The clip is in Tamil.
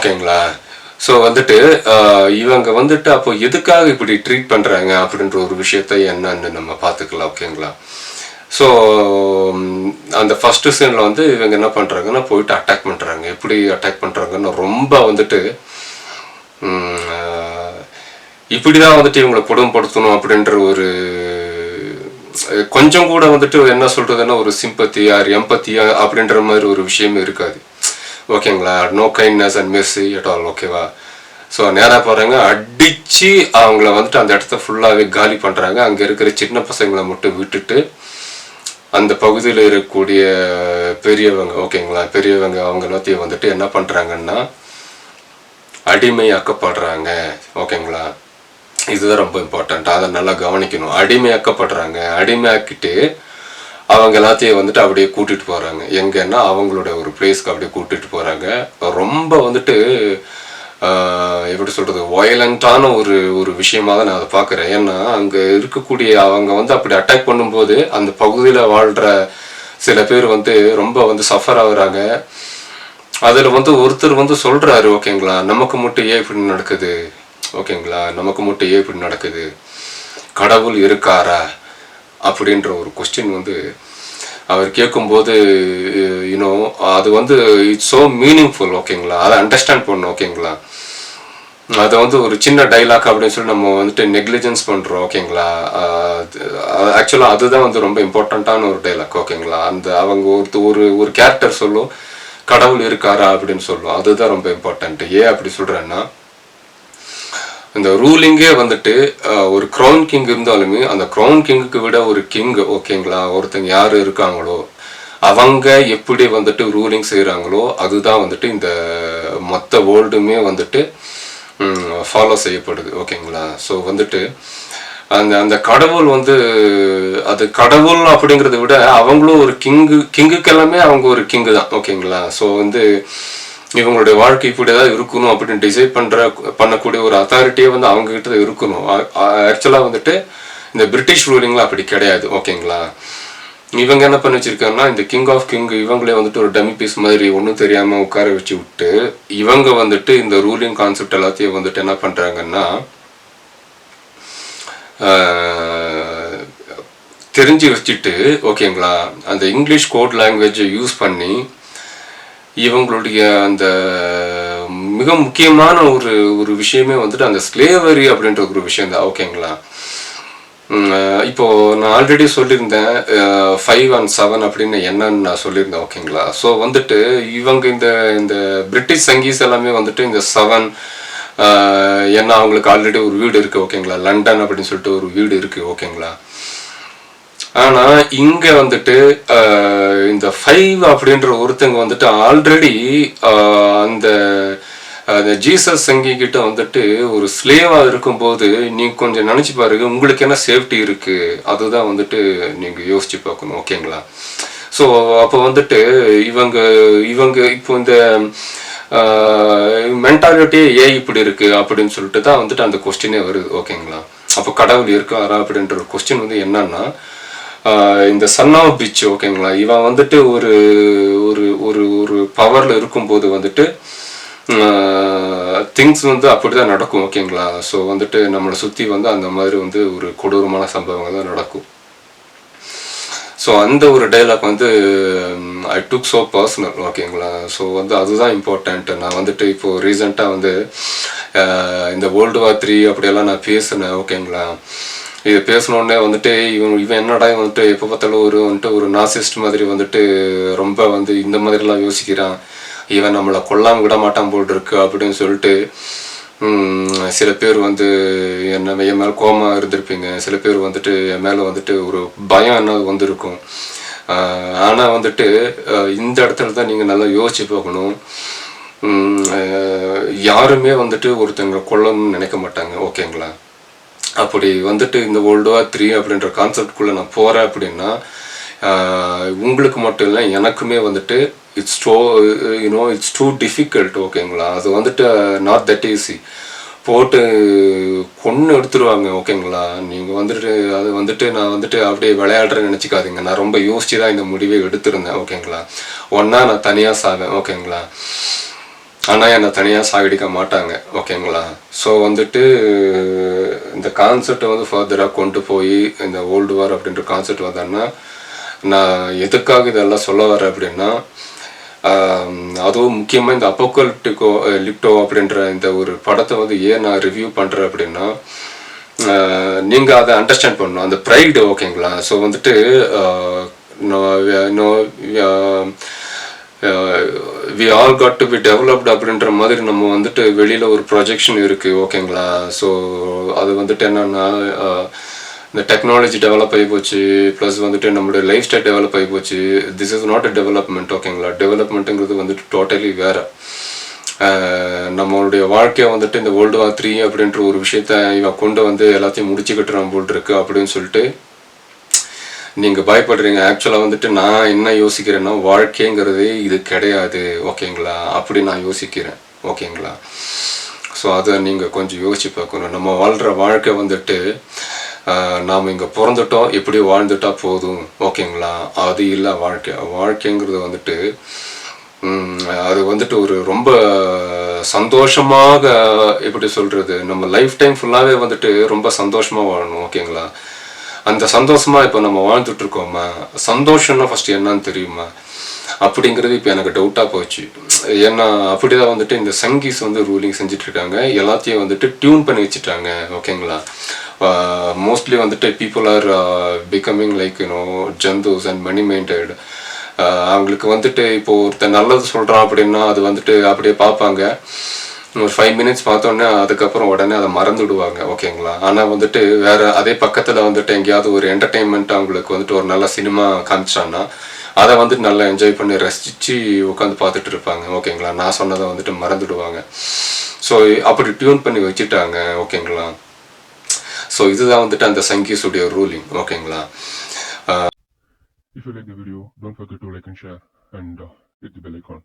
ஓகேங்களா. ஸோ வந்துட்டு இவங்க வந்துட்டு அப்போ எதுக்காக இப்படி ட்ரீட் பண்ணுறாங்க அப்படின்ற ஒரு விஷயத்த என்னன்னு நம்ம பார்த்துக்கலாம். ஓகேங்களா. ஸோ அந்த ஃபஸ்ட்டு சீனில் வந்து இவங்க என்ன பண்ணுறாங்கன்னா போயிட்டு அட்டாக் பண்ணுறாங்க. எப்படி அட்டாக் பண்ணுறாங்கன்னா ரொம்ப வந்துட்டு இப்படி தான் வந்துட்டு இவங்களை கொடுமைப்படுத்தணும் அப்படின்ற ஒரு கொஞ்சம் கூட வந்துட்டு என்ன சொல்கிறதுன்னா ஒரு சிம்பத்தியா எம்பத்தியா அப்படின்ற மாதிரி ஒரு விஷயமே இருக்காது. ஓகேங்களா. No kindness and mercy at all. ஓகேவா. ஸோ நேராக போகிறாங்க, அடித்து அவங்கள வந்துட்டு அந்த இடத்த ஃபுல்லாகவே காலி பண்ணுறாங்க. அங்கே இருக்கிற சின்ன பசங்களை மட்டும் விட்டுட்டு அந்த பகுதியில் இருக்கக்கூடிய பெரியவங்க, ஓகேங்களா, பெரியவங்க அவங்க எல்லாத்தையும் வந்துட்டு என்ன பண்ணுறாங்கன்னா அடிமையாக்கப்படுறாங்க. ஓகேங்களா. இதுதான் ரொம்ப இம்பார்ட்டண்ட், அதை நல்லா கவனிக்கணும். அடிமையாக்கப்படுறாங்க. அடிமையாக்கிட்டு அவங்க எல்லாத்தையும் வந்துட்டு அப்படியே கூட்டிகிட்டு போகிறாங்க. எங்கன்னா அவங்களோட ஒரு பிளேஸ்க்கு அப்படியே கூட்டிகிட்டு போகிறாங்க. ரொம்ப வந்துட்டு எப்படி சொல்கிறது, வயலண்ட்டான ஒரு விஷயமாக தான் நான் அதை பார்க்குறேன். ஏன்னா அங்கே இருக்கக்கூடிய அவங்க வந்து அப்படி அட்டாக் பண்ணும்போது அந்த பகுதியில் வாழ்கிற சில பேர் வந்து ரொம்ப வந்து சஃபர் ஆகுறாங்க. அதில் வந்து ஒருத்தர் வந்து சொல்கிறாரு, ஓகேங்களா, நமக்கு மட்டும் ஏன் இப்படி நடக்குது, ஓகேங்களா, நமக்கு மட்டும் ஏன் இப்படி நடக்குது, கடவுள் இருக்காரா அப்படின்ற ஒரு கொஸ்டின் வந்து அவர் கேட்கும்போது யூனோ அது வந்து இட்ஸ் ஸோ மீனிங்ஃபுல். ஓகேங்களா. அதை அண்டர்ஸ்டாண்ட் பண்ணணும். ஓகேங்களா. அதை வந்து ஒரு சின்ன டைலாக் அப்படின்னு சொல்லி நம்ம வந்துட்டு நெக்லிஜென்ஸ் பண்ணுறோம். ஓகேங்களா. ஆக்சுவலாக அதுதான் வந்து ரொம்ப இம்பார்ட்டண்ட்டான ஒரு டைலாக். ஓகேங்களா. அந்த அவங்க ஒரு கேரக்டர் சொல்லும், கடவுள் இருக்காரா அப்படின்னு சொல்லும். அதுதான் ரொம்ப இம்பார்ட்டன்ட். ஏன் அப்படி சொல்கிறேன்னா, இந்த ரூலிங்கே வந்துட்டு ஒரு க்ரௌன் கிங் இருந்தாலுமே அந்த க்ரௌன் கிங்குக்கு விட ஒரு கிங், ஓகேங்களா, ஒருத்தங்க யார் இருக்காங்களோ அவங்க எப்படி வந்துட்டு ரூலிங் செய்கிறாங்களோ அதுதான் வந்துட்டு இந்த மொத்த வேர்ல்டுமே வந்துட்டு ஃபாலோ செய்யப்படுது. ஓகேங்களா. ஸோ வந்துட்டு அந்த கடவுள் வந்து அது கடவுள் அப்படிங்கிறத விட அவங்களும் ஒரு கிங்குக்கு எல்லாமே அவங்க ஒரு கிங்கு தான். ஓகேங்களா. ஸோ வந்து இவங்களுடைய வாழ்க்கை இப்படி ஏதாவது இருக்கணும் அப்படின்னு டிசைட் பண்ணக்கூடிய ஒரு அத்தாரிட்டியே வந்து அவங்ககிட்ட இருக்கணும். ஆக்சுவலாக வந்துட்டு இந்த பிரிட்டிஷ் ரூலிங்லாம் அப்படி கிடையாது. ஓகேங்களா. இவங்க என்ன பண்ணி வச்சிருக்காங்கன்னா இந்த கிங் ஆஃப் கிங் இவங்களே வந்துட்டு ஒரு டம்மி பீஸ் மாதிரி ஒன்றும் தெரியாமல் உட்கார வச்சு விட்டு இவங்க வந்துட்டு இந்த ரூலிங் கான்செப்ட் எல்லாத்தையும் வந்துட்டு என்ன பண்ணுறாங்கன்னா தெரிஞ்சு வச்சுட்டு, ஓகேங்களா, அந்த இங்கிலீஷ் கோட் லாங்குவேஜை யூஸ் பண்ணி இவங்களுடைய அந்த மிக முக்கியமான ஒரு விஷயமே வந்துட்டு அந்த ஸ்லேவரி அப்படின்ற ஒரு விஷயம் தான். ஓகேங்களா. இப்போது நான் ஆல்ரெடி சொல்லியிருந்தேன் 5 and 7 அப்படின்னு என்னன்னு நான் சொல்லியிருந்தேன். ஓகேங்களா. ஸோ வந்துட்டு இவங்க இந்த பிரிட்டிஷ் சங்கீஸ் எல்லாமே வந்துட்டு இந்த 7 ஏன்னா அவங்களுக்கு ஆல்ரெடி ஒரு வீடு இருக்குது. ஓகேங்களா. லண்டன் அப்படின்னு சொல்லிட்டு ஒரு வீடு இருக்குது. ஓகேங்களா. ஆனால் இங்கே வந்துட்டு இந்த 5 அப்படின்ற ஒருத்தங்க வந்துட்டு ஆல்ரெடி அந்த ஜீசஸ் சங்கிக்கிட்ட வந்துட்டு ஒரு ஸ்லேவாக இருக்கும்போது நீங்கள் கொஞ்சம் நினச்சி பாருங்க, உங்களுக்கு என்ன சேஃப்டி இருக்குது, அதுதான் வந்துட்டு நீங்கள் யோசிச்சு பார்க்கணும். ஓகேங்களா. ஸோ அப்போ வந்துட்டு இவங்க இப்போ இந்த மென்டாலிட்டியே ஏன் இப்படி இருக்குது அப்படின்னு சொல்லிட்டு தான் வந்துட்டு அந்த கொஸ்டினே வருது. ஓகேங்களா. அப்போ கடவுள் இருக்காரா அப்படின்ற ஒரு கொஸ்டின் வந்து என்னன்னா இந்த சன் ஆஃப் பிச், ஓகேங்களா, இவன் வந்துட்டு ஒரு ஒரு ஒரு ஒரு பவரில் இருக்கும்போது வந்துட்டு திங்ஸ் வந்து அப்படி தான் நடக்கும். ஓகேங்களா. ஸோ வந்துட்டு நம்மளை சுற்றி வந்து அந்த மாதிரி வந்து ஒரு கொடூரமான சம்பவங்கள் தான் நடக்கும். ஸோ அந்த ஒரு டைலாக் வந்து ஐ டுக் ஸோ பர்சனல். ஓகேங்களா. ஸோ வந்து அதுதான் இம்பார்ட்டண்ட். நான் வந்துட்டு இப்போது ரீசெண்டாக வந்து இந்த World War III அப்படியெல்லாம் நான் பேசினேன். ஓகேங்களா. இது பேசினோடனே வந்துட்டு இவன் என்னடா வந்துட்டு எப்போ பார்த்தாலும் ஒரு நாசிஸ்ட் மாதிரி வந்துட்டு ரொம்ப வந்து இந்த மாதிரிலாம் யோசிக்கிறான், இவன் நம்மளை கொல்லாமல் விட மாட்டான் போல் இருக்கு அப்படின்னு சொல்லிட்டு சில பேர் வந்து என் மேலே கோபமாக இருந்திருப்பீங்க. சில பேர் வந்துட்டு என் மேலே வந்துட்டு ஒரு பயம் என்ன வந்திருக்கும். ஆனால் வந்துட்டு இந்த இடத்துல தான் நீங்கள் நல்லா யோசிச்சு பார்க்கணும். யாருமே வந்துட்டு ஒருத்தங்களை கொல்லணும்னு நினைக்க மாட்டாங்க. ஓகேங்களா. அப்படி வந்துட்டு இந்த World War III அப்படின்ற கான்செப்டுக்குள்ளே நான் போகிறேன் அப்படின்னா உங்களுக்கு மட்டும் இல்லை எனக்குமே வந்துட்டு இட்ஸ் டூ டிஃபிகல்ட். ஓகேங்களா. அது வந்துட்டு நாட் தட் ஈஸி. போட்டு கொன்று எடுத்துருவாங்க. ஓகேங்களா. நீங்கள் வந்துட்டு அது வந்துட்டு நான் வந்துட்டு அப்படியே விளையாடுறேன்னு நினச்சிக்காதீங்க. நான் ரொம்ப யோசிச்சு தான் இந்த முடிவை எடுத்திருந்தேன். ஓகேங்களா. ஒன்றா நான் தனியாக சாவேன். ஓகேங்களா. ஆனால் என்னை தனியாக சாகடிக்க மாட்டாங்க. ஓகேங்களா? ஸோ வந்துட்டு இந்த கான்செப்டை வந்து ஃபர்தராக கொண்டு போய் இந்த வேர்ல்டு வார் அப்படின்ற கான்செப்ட் வந்தோன்னா, நான் எதுக்காக இதெல்லாம் சொல்ல வரேன் அப்படின்னா, அதுவும் முக்கியமாக இந்த அப்போகலிப்டிகோ லிப்டோ அப்படின்ற இந்த ஒரு படத்தை வந்து ஏன் நான் ரிவ்யூ பண்ணுறேன் அப்படின்னா, நீங்கள் அதை அண்டர்ஸ்டாண்ட் பண்ணணும் அந்த ப்ரைடு. ஓகேங்களா? ஸோ வந்துட்டு we all got to be developed அப்படின்ற மாதிரி நம்ம வந்துட்டு வெளியில் ஒரு ப்ரொஜெக்ஷன் இருக்குது. ஓகேங்களா? ஸோ அது வந்துட்டு என்னென்னா, இந்த டெக்னாலஜி டெவலப் ஆகி போச்சு, ப்ளஸ் வந்துட்டு நம்மளுடைய லைஃப் ஸ்டைல் டெவலப் ஆகி போச்சு. This is not a development. ஓகேங்களா? டெவலப்மெண்ட்டுங்கிறது வந்துட்டு டோட்டலி வேறு. நம்மளுடைய வாழ்க்கையை வந்துட்டு இந்த வேர்ல்டு வார் 3 அப்படின்ற ஒரு விஷயத்த இவன் கொண்டு வந்து எல்லாத்தையும் முடிச்சுக்கிட்டுறான் போல் இருக்கு அப்படின்னு சொல்லிட்டு நீங்கள் பயப்படுறீங்க. ஆக்சுவலாக வந்துட்டு நான் என்ன யோசிக்கிறேன்னா, வாழ்க்கைங்கிறதே இது கிடையாது. ஓகேங்களா? அப்படி நான் யோசிக்கிறேன். ஓகேங்களா? ஸோ அதை நீங்கள் கொஞ்சம் யோசிச்சு பார்க்கணும். நம்ம வாழ்கிற வாழ்க்கை வந்துட்டு நாம் இங்கே பிறந்துட்டோம், எப்படி வாழ்ந்துட்டா போதும். ஓகேங்களா? அது இல்லை வாழ்க்கை. வாழ்க்கைங்கிறது வந்துட்டு அது வந்துட்டு ஒரு ரொம்ப சந்தோஷமாக, எப்படி சொல்கிறது, நம்ம லைஃப் டைம் ஃபுல்லாகவே வந்துட்டு ரொம்ப சந்தோஷமாக வாழணும். ஓகேங்களா? அந்த சந்தோஷமாக இப்போ நம்ம வாழ்ந்துட்டுருக்கோமா? சந்தோஷம்னா ஃபஸ்ட்டு என்னன்னு தெரியுமா அப்படிங்கிறது இப்போ எனக்கு டவுட்டாக போச்சு. ஏன்னா அப்படி தான் வந்துட்டு இந்த சங்கீஸ் வந்து ரூலிங் செஞ்சிட்ருக்காங்க. எல்லாத்தையும் வந்துட்டு டியூன் பண்ணி வச்சுட்டாங்க. ஓகேங்களா? மோஸ்ட்லி வந்துட்டு பீப்புள் ஆர் பிகமிங் லைக் ஜந்தூஸ் அண்ட் மணி மைண்டட். அவங்களுக்கு வந்துட்டு இப்போது ஒருத்தர் நல்லது சொல்கிறான் அப்படின்னா அது வந்துட்டு அப்படியே பார்ப்பாங்க. ஒரு 5 மினிட்ஸ் பார்த்தோன்னே அதுக்கப்புறம் உடனே அதை மறந்துவிடுவாங்க. ஓகேங்களா? ஆனால் வந்துட்டு வேறு அதே பக்கத்தில் வந்துட்டு எங்கேயாவது ஒரு என்டர்டெயின்மெண்ட் அவங்களுக்கு வந்துட்டு ஒரு நல்ல சினிமா காமிச்சான்னா அதை வந்துட்டு நல்லா என்ஜாய் பண்ணி ரசித்து உட்காந்து பார்த்துட்டு இருப்பாங்க. ஓகேங்களா? நான் சொன்னதை வந்துட்டு மறந்துடுவாங்க. ஸோ அப்படி டியூன் பண்ணி வச்சுட்டாங்க. ஓகேங்களா? ஸோ இதுதான் வந்துட்டு அந்த சங்கீஸுடைய ரூலிங். ஓகேங்களா? If you like the video, don't forget to like and share and hit the bell icon.